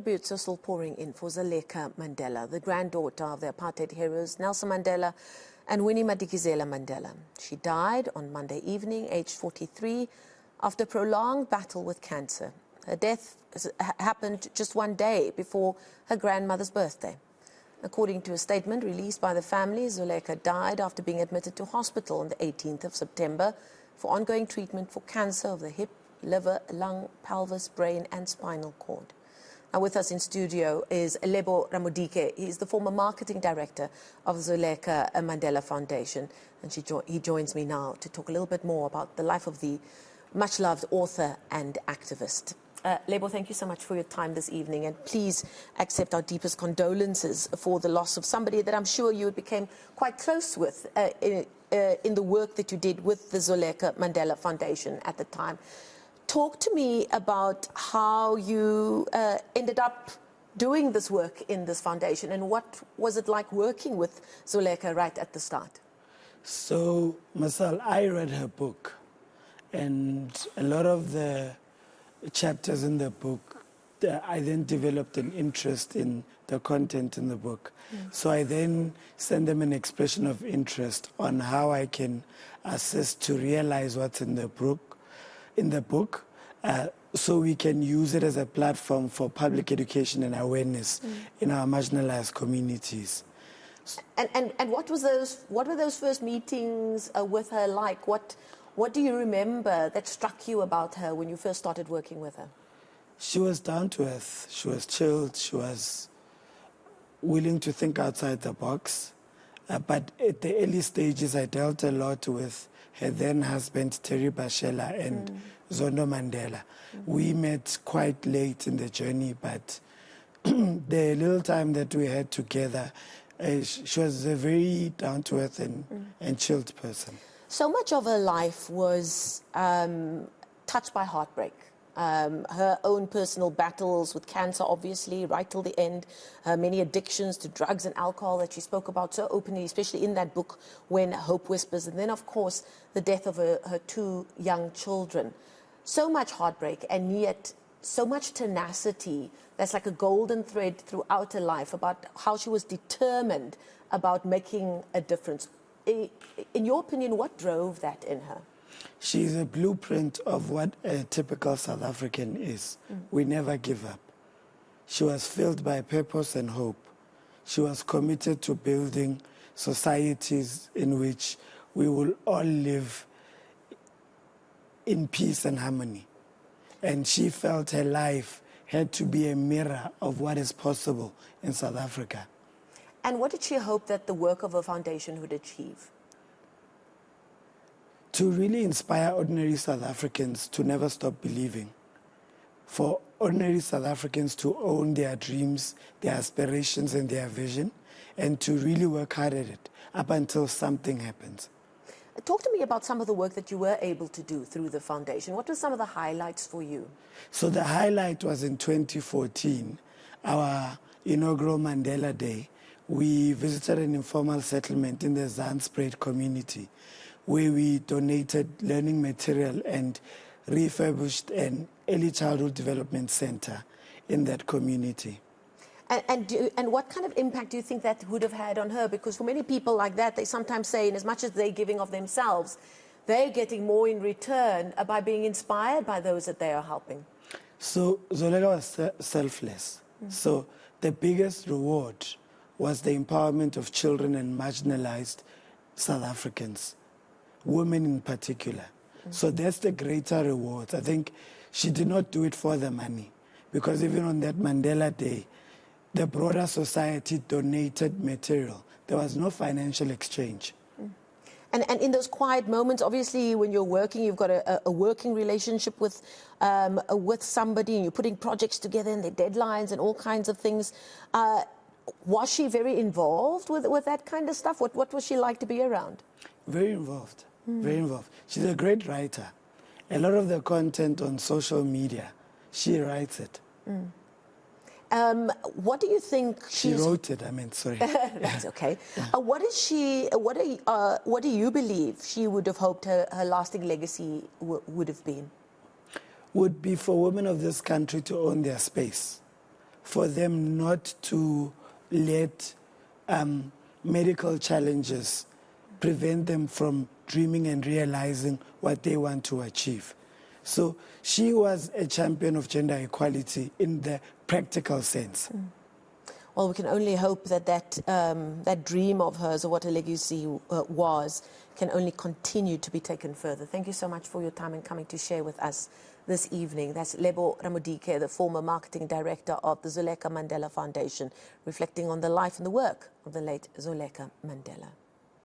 tributes are still pouring in for Zoleka Mandela, the granddaughter of the apartheid heroes Nelson Mandela and Winnie Madikizela-Mandela. She died on Monday evening, aged 43, after a prolonged battle with cancer. Her death happened just one day before her grandmother's birthday. According to a statement released by the family, Zoleka died after being admitted to hospital on the 18th of September for ongoing treatment for cancer of the hip, liver, lung, pelvis, brain and spinal cord. Now with us in studio is Lebo Ramodike. He is the former marketing director of Zoleka Mandela Foundation, and he joins me now to talk a little bit more about the life of the much-loved author and activist. Lebo, thank you so much for your time this evening, and please accept our deepest condolences for the loss of somebody that I'm sure you became quite close with in the work that you did with the Zoleka Mandela Foundation at the time. Talk to me about how you ended up doing this work in this foundation, and what was it like working with Zoleka right at the start? So, Masal, I read her book, and a lot of the chapters in the book, I then developed an interest in the content in the book. So I then sent them an expression of interest on how I can assist to realize what's in the book, so we can use it as a platform for public education and awareness in our marginalized communities. And what were those first meetings with her like? What do you remember that struck you about her when you first started working with her? She was down to earth. She was chilled. She was willing to think outside the box. But at the early stages, I dealt a lot with her then husband, Terry Bashela, and Zondo Mandela. We met quite late in the journey, but the little time that we had together, she was a very down-to-earth and chilled person. So much of her life was touched by heartbreak. Her own personal battles with cancer, obviously, right till the end. Many addictions to drugs and alcohol that she spoke about so openly, especially in that book, When Hope Whispers. And then, of course, the death of her two young children. So much heartbreak, and yet so much tenacity. That's like a golden thread throughout her life about how she was determined about making a difference. In your opinion, what drove that in her? She's a blueprint of what a typical South African is. We never give up. She was filled by purpose and hope. She was committed to building societies in which we will all live in peace and harmony. And she felt her life had to be a mirror of what is possible in South Africa. And what did she hope that the work of her foundation would achieve? To really inspire ordinary South Africans to never stop believing. For ordinary South Africans to own their dreams, their aspirations and their vision, and to really work hard at it up until something happens. Talk to me about some of the work that you were able to do through the foundation. What were some of the highlights for you? So the highlight was in 2014, our inaugural Mandela Day. We visited an informal settlement in the Zanspruit community, where we donated learning material and refurbished an early childhood development center in that community. And what kind of impact do you think that would have had on her? Because for many people like that, they sometimes say, in as much as they're giving of themselves, they're getting more in return by being inspired by those that they are helping. So Zoleka was selfless. So the biggest reward was the empowerment of children and marginalized South Africans, women in particular. So that's the greater reward. I think she did not do it for the money, because even on that Mandela Day, the broader society donated material. There was no financial exchange. And in those quiet moments, obviously, when you're working, you've got a working relationship with somebody, and you're putting projects together and their deadlines and all kinds of things. Was she very involved with that kind of stuff? What was she like to be around? Very involved, very involved. She's a great writer. A lot of the content on social media, she writes it. What do you think she wrote it? I mean, sorry. That's okay. What do you believe she would have hoped her lasting legacy would have been? Would be for women of this country to own their space, for them not to let medical challenges prevent them from dreaming and realizing what they want to achieve. So she was a champion of gender equality in the practical sense. Well, we can only hope that that dream of hers, or what her legacy was, can only continue to be taken further. Thank you so much for your time and coming to share with us this evening. That's Lebo Ramodike, the former marketing director of the Zoleka Mandela Foundation, reflecting on the life and the work of the late Zoleka Mandela.